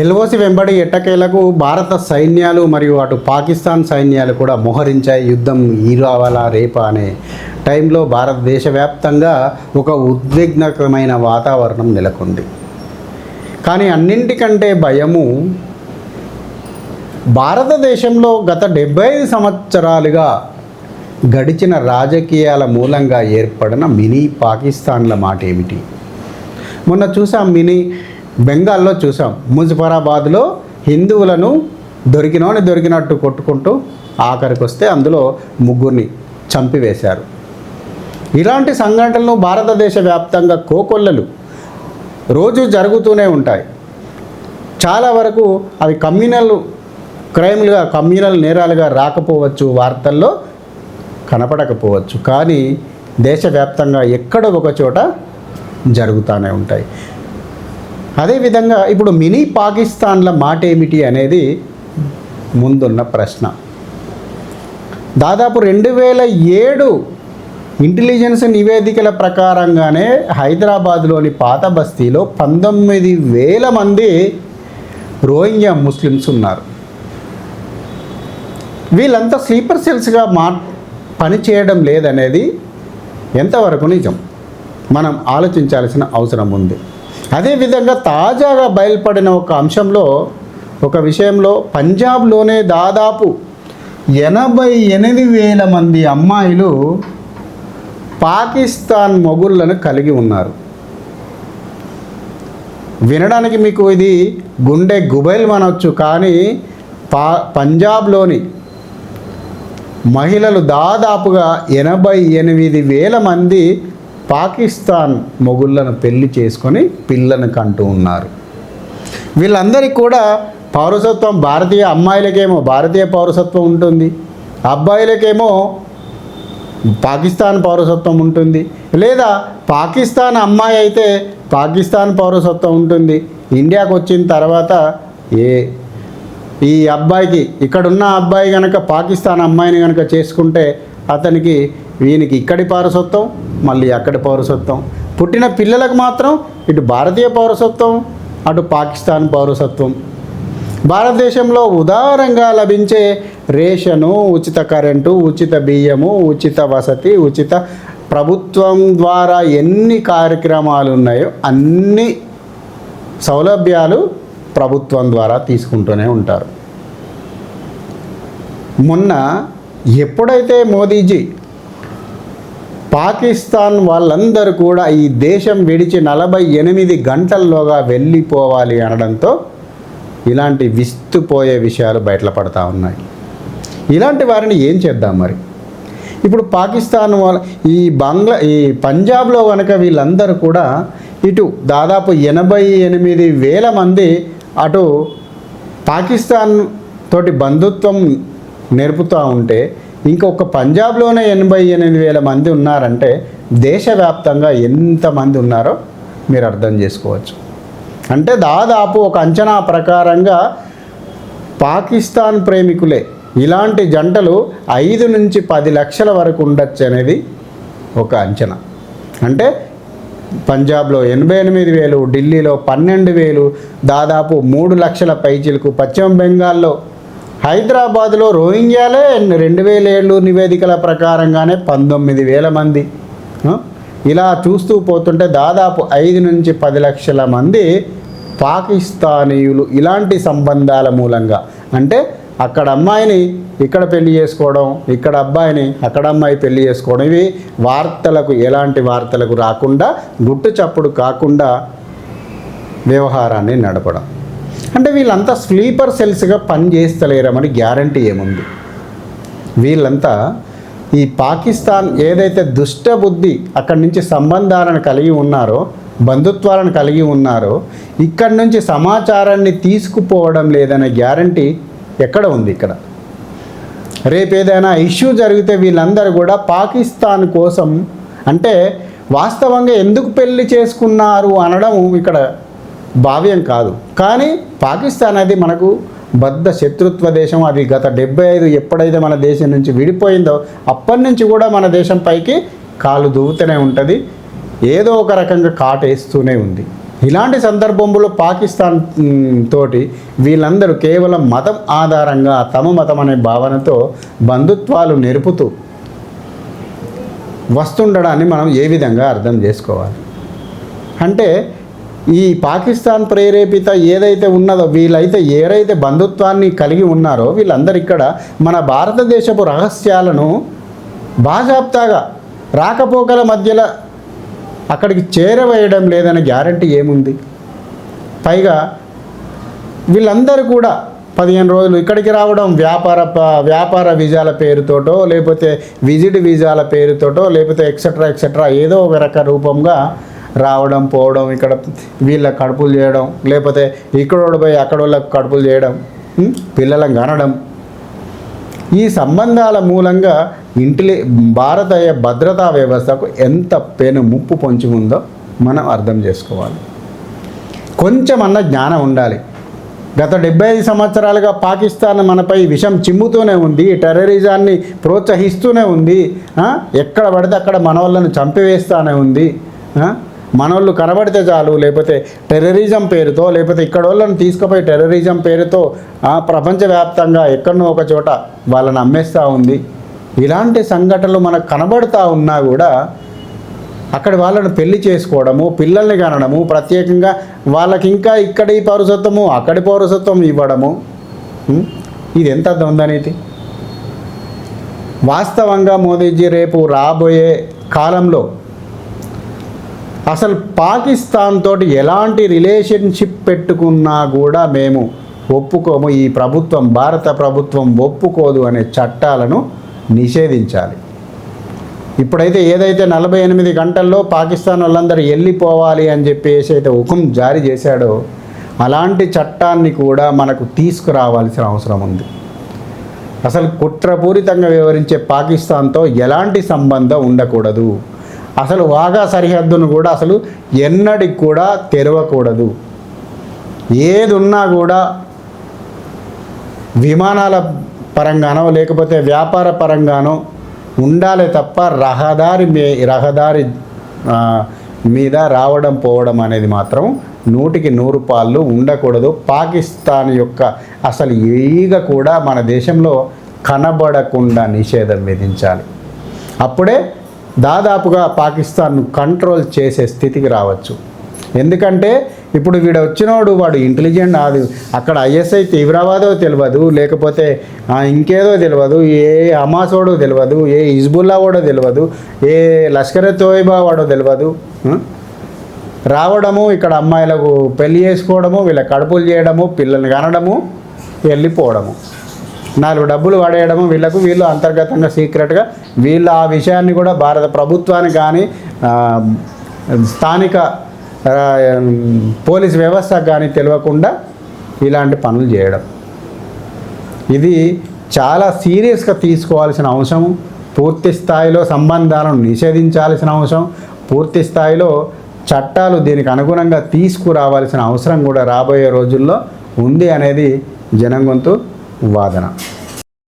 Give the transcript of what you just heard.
LOC వెంబడి ఎట్టకేలకు భారత సైన్యాలు మరియు అటు పాకిస్తాన్ సైన్యాలు కూడా మోహరించాయి. యుద్ధం ఈరావాలా రేపా అనే టైంలో భారతదేశ వ్యాప్తంగా ఒక ఉద్విగ్నకరమైన వాతావరణం నెలకొంది. కానీ అన్నింటికంటే భయము భారతదేశంలో గత 75 సంవత్సరాలుగా గడిచిన రాజకీయాల మూలంగా ఏర్పడిన మినీ పాకిస్తాన్ల మాట ఏమిటి? మొన్న చూసాం, మినీ బెంగాల్లో చూసాం. ముజఫరాబాద్లో హిందువులను దొరికినట్టు కొట్టుకుంటూ ఆఖరికి వస్తే అందులో 3 చంపివేశారు. ఇలాంటి సంఘటనలు భారతదేశ వ్యాప్తంగా కోకొల్లలు రోజు జరుగుతూనే ఉంటాయి. చాలా వరకు అవి కమ్యూనల్ నేరాలుగా రాకపోవచ్చు, వార్తల్లో కనపడకపోవచ్చు, కానీ దేశవ్యాప్తంగా ఎక్కడో ఒక చోట జరుగుతూనే ఉంటాయి. అదేవిధంగా ఇప్పుడు మినీ పాకిస్తాన్ల మాట ఏమిటి అనేది ముందున్న ప్రశ్న. దాదాపు 2007 ఇంటెలిజెన్స్ నివేదికల ప్రకారంగానే హైదరాబాద్లోని పాత బస్తీలో 19,000 మంది రోహింగ్యా ముస్లిమ్స్ ఉన్నారు. వీళ్ళంతా స్లీపర్ సెల్స్గా పనిచేయడం లేదనేది ఎంతవరకు నిజం మనం ఆలోచించాల్సిన అవసరం ఉంది. అదేవిధంగా తాజాగా బయలుపడిన ఒక విషయంలో పంజాబ్లోనే దాదాపు 88,000 మంది అమ్మాయిలు పాకిస్తాన్ మొగుళ్ళను కలిగి ఉన్నారు. వినడానికి మీకు ఇది గుండె గుబైల్ అనొచ్చు, కానీ పంజాబ్లోని మహిళలు దాదాపుగా 88,000 మంది పాకిస్తాన్ మొగుళ్ళను పెళ్లి చేసుకొని పిల్లను కంటూ ఉన్నారు. వీళ్ళందరికీ కూడా పౌరసత్వం భారతీయ అమ్మాయిలకేమో భారతీయ పౌరసత్వం ఉంటుంది, అబ్బాయిలకేమో పాకిస్తాన్ పౌరసత్వం ఉంటుంది, లేదా పాకిస్తాన్ అమ్మాయి అయితే పాకిస్తాన్ పౌరసత్వం ఉంటుంది. ఇండియాకు వచ్చిన తర్వాత ఈ అబ్బాయికి ఇక్కడున్న అబ్బాయి కనుక పాకిస్తాన్ అమ్మాయిని కనుక చేసుకుంటే అతనికి వీనికి ఇక్కడి పౌరసత్వం మళ్ళీ అక్కడి పౌరసత్వం, పుట్టిన పిల్లలకు మాత్రం ఇటు భారతీయ పౌరసత్వం అటు పాకిస్తాన్ పౌరసత్వం. భారతదేశంలో ఉదారంగా లభించే రేషను, ఉచిత కరెంటు, ఉచిత బియ్యము, ఉచిత వసతి, ఉచిత ప్రభుత్వం ద్వారా ఎన్ని కార్యక్రమాలు ఉన్నాయో అన్ని సౌలభ్యాలు ప్రభుత్వం ద్వారా తీసుకుంటూనే ఉంటారు. మొన్న ఎప్పుడైతే మోదీజీ పాకిస్తాన్ వాళ్ళందరూ కూడా ఈ దేశం విడిచి 48 గంటల్లోగా వెళ్ళిపోవాలి అనడంతో ఇలాంటి విస్తుపోయే విషయాలు బయటపడతా ఉన్నాయి. ఇలాంటి వారిని ఏం చేద్దాం మరి? ఇప్పుడు పాకిస్తాన్ వాళ్ళ ఈ పంజాబ్లో కనుక వీళ్ళందరూ కూడా ఇటు దాదాపు 88,000 మంది అటు పాకిస్తాన్ తోటి బంధుత్వం నేర్పుతూ ఉంటే ఇంకొక పంజాబ్లోనే 88,000 మంది ఉన్నారంటే దేశవ్యాప్తంగా ఎంతమంది ఉన్నారో మీరు అర్థం చేసుకోవచ్చు. అంటే దాదాపు ఒక అంచనా ప్రకారంగా పాకిస్తాన్ ప్రేమికులే ఇలాంటి జంటలు 5 నుంచి 10 లక్షల వరకు ఉండొచ్చు అనేది ఒక అంచనా. అంటే పంజాబ్లో 88,000, ఢిల్లీలో 12,000, దాదాపు 3 లక్షల పైచిలకు, పశ్చిమ బెంగాల్లో హైదరాబాద్లో రోహింగ్యాలే 2007 నివేదికల ప్రకారంగానే 19,000 మంది. ఇలా చూస్తూ పోతుంటే దాదాపు 5 నుంచి 10 లక్షల మంది పాకిస్తానీయులు ఇలాంటి సంబంధాల మూలంగా, అంటే అక్కడ అమ్మాయిని ఇక్కడ పెళ్లి చేసుకోవడం, ఇక్కడ అబ్బాయిని అక్కడ అమ్మాయి పెళ్లి చేసుకోవడం, ఇవి ఎలాంటి వార్తలకు రాకుండా గుట్టు చప్పుడు కాకుండా వ్యవహారాన్ని నడపడం. అంటే వీళ్ళంతా స్లీపర్ సెల్స్గా పనిచేస్తలేరమని గ్యారంటీ ఏముంది? వీళ్ళంతా ఈ పాకిస్తాన్ ఏదైతే దుష్టబుద్ధి అక్కడి నుంచి సంబంధాలను కలిగి ఉన్నారో, బంధుత్వాలను కలిగి ఉన్నారో, ఇక్కడి నుంచి సమాచారాన్ని తీసుకుపోవడం లేదనే గ్యారంటీ ఎక్కడ ఉంది? ఇక్కడ రేపు ఏదైనా ఇష్యూ జరిగితే వీళ్ళందరూ కూడా పాకిస్తాన్ కోసం, అంటే వాస్తవంగా ఎందుకు పెళ్లి చేసుకున్నారు అనడం ఇక్కడ భావ్యం కాదు. కానీ పాకిస్తాన్ అది మనకు బద్ధ శత్రుత్వ దేశం. అది గత 75 ఎప్పుడైతే మన దేశం నుంచి విడిపోయిందో అప్పటి నుంచి కూడా మన దేశం పైకి కాలు దూవుతూనే ఉంటుంది, ఏదో ఒక రకంగా కాటేస్తూనే ఉంది. ఇలాంటి సందర్భంలో పాకిస్తాన్ తోటి వీళ్ళందరూ కేవలం మతం ఆధారంగా తమ మతం అనే భావనతో బంధుత్వాలు నెరుపుతూ వస్తుండడాన్ని మనం ఏ విధంగా అర్థం చేసుకోవాలి అంటే ఈ పాకిస్తాన్ ప్రేరేపిత ఏదైతే ఉన్నదో వీళ్ళైతే ఏదైతే బంధుత్వాన్ని కలిగి ఉన్నారో వీళ్ళందరూ ఇక్కడ మన భారతదేశపు రహస్యాలను బాజాప్తాగా రాకపోకల మధ్యలో అక్కడికి చేరవేయడం లేదనే గ్యారంటీ ఏముంది? పైగా వీళ్ళందరూ కూడా 15 రోజులు ఇక్కడికి రావడం వ్యాపార వీజాల పేరుతోటో లేకపోతే విజిట్ వీజాల పేరుతోటో లేకపోతే ఎక్సెట్రా ఏదో ఒక రక రూపంగా రావడం పోవడం, ఇక్కడ వీళ్ళ కడుపులు చేయడం, లేకపోతే ఇక్కడోడు పోయి అక్కడోళ్ళకు కడుపులు చేయడం, పిల్లలను కనడం, ఈ సంబంధాల మూలంగా భారతీయ భద్రతా వ్యవస్థకు ఎంత పెను ముప్పు పొంచి ఉందో మనం అర్థం చేసుకోవాలి. కొంచెమన్నా జ్ఞానం ఉండాలి. గత 75 సంవత్సరాలుగా పాకిస్తాన్ మనపై విషం చిమ్ముతూనే ఉంది, టెర్రరిజాన్ని ప్రోత్సహిస్తూనే ఉంది, ఎక్కడ పడితే అక్కడ మనోళ్ళను చంపివేస్తూనే ఉంది. మనోళ్ళు కనబడితే చాలు లేకపోతే టెర్రరిజం పేరుతో లేకపోతే ఇక్కడ వాళ్ళని తీసుకుపోయి టెర్రరిజం పేరుతో ప్రపంచవ్యాప్తంగా ఎక్కడనో ఒక చోట వాళ్ళని అమ్మేస్తూ ఉంది. ఇలాంటి సంఘటనలు మనకు కనబడుతూ ఉన్నా కూడా అక్కడి వాళ్ళని పెళ్లి చేసుకోవడము, పిల్లల్ని కనడము, ప్రత్యేకంగా వాళ్ళకి ఇంకా ఇక్కడి పౌరసత్వము అక్కడి పౌరసత్వం ఇవ్వడము, ఇది ఎంత దొందనీతి. వాస్తవంగా మోదీజీ రేపు రాబోయే కాలంలో అసలు పాకిస్తాన్ తోటి ఎలాంటి రిలేషన్షిప్ పెట్టుకున్నా కూడా మేము ఒప్పుకోము, ఈ ప్రభుత్వం భారత ప్రభుత్వం ఒప్పుకోదు అనే చట్టాలను నిషేధించాలి. ఇప్పుడైతే ఏదైతే 48 గంటల్లో పాకిస్తాన్ వాళ్ళందరూ వెళ్ళిపోవాలి అని చెప్పేసి అయితే హుకుం జారీ చేశాడో అలాంటి చట్టాన్ని కూడా మనకు తీసుకురావాల్సిన అవసరం ఉంది. అసలు కుట్రపూరితంగా వ్యవహరించే పాకిస్తాన్తో ఎలాంటి సంబంధం ఉండకూడదు. అసలు వాఘా సరిహద్దును కూడా అసలు ఎన్నటికి కూడా తెరవకూడదు. ఏది ఉన్నా కూడా విమానాల పరంగానో లేకపోతే వ్యాపార పరంగానో ఉండాలి తప్ప రహదారి మీద రావడం పోవడం అనేది మాత్రం 100కి 100 పాళ్ళు ఉండకూడదు. పాకిస్తాన్ యొక్క అసలు ఈగ కూడా మన దేశంలో కనబడకుండా నిషేధం విధించాలి. అప్పుడే దాదాపుగా పాకిస్తాన్ను కంట్రోల్ చేసే స్థితికి రావచ్చు. ఎందుకంటే ఇప్పుడు వీడు వచ్చినోడు వాడు ఇంటెలిజెంట్, అది అక్కడ ఐఎస్ఐ తీవ్రవాదో తెలియదు, లేకపోతే ఇంకేదో తెలియదు, ఏ హమాసోడో తెలియదు, ఏ హిజ్బుల్లా వాడో తెలియదు, ఏ లష్కర్ తోయిబా వాడో తెలియదు. రావడము, ఇక్కడ అమ్మాయిలకు పెళ్లి చేసుకోవడము, వీళ్ళ కడుపులు చేయడము, పిల్లల్ని కనడము, వెళ్ళిపోవడము, 4 డబ్బులు పడేయడము, వీళ్ళు అంతర్గతంగా సీక్రెట్గా వీళ్ళు ఆ విషయాన్ని కూడా భారత ప్రభుత్వానికి కానీ స్థానిక పోలీస్ వ్యవస్థకు కానీ తెలియకుండా ఇలాంటి పనులు చేయడం, ఇది చాలా సీరియస్గా తీసుకోవాల్సిన అవసరం. పూర్తి స్థాయిలో సంబంధాలను నిషేధించాల్సిన అవసరం, పూర్తి స్థాయిలో చట్టాలు దీనికి అనుగుణంగా తీసుకురావాల్సిన అవసరం కూడా రాబోయే రోజుల్లో ఉంది అనేది జనం గొంతు వాదన.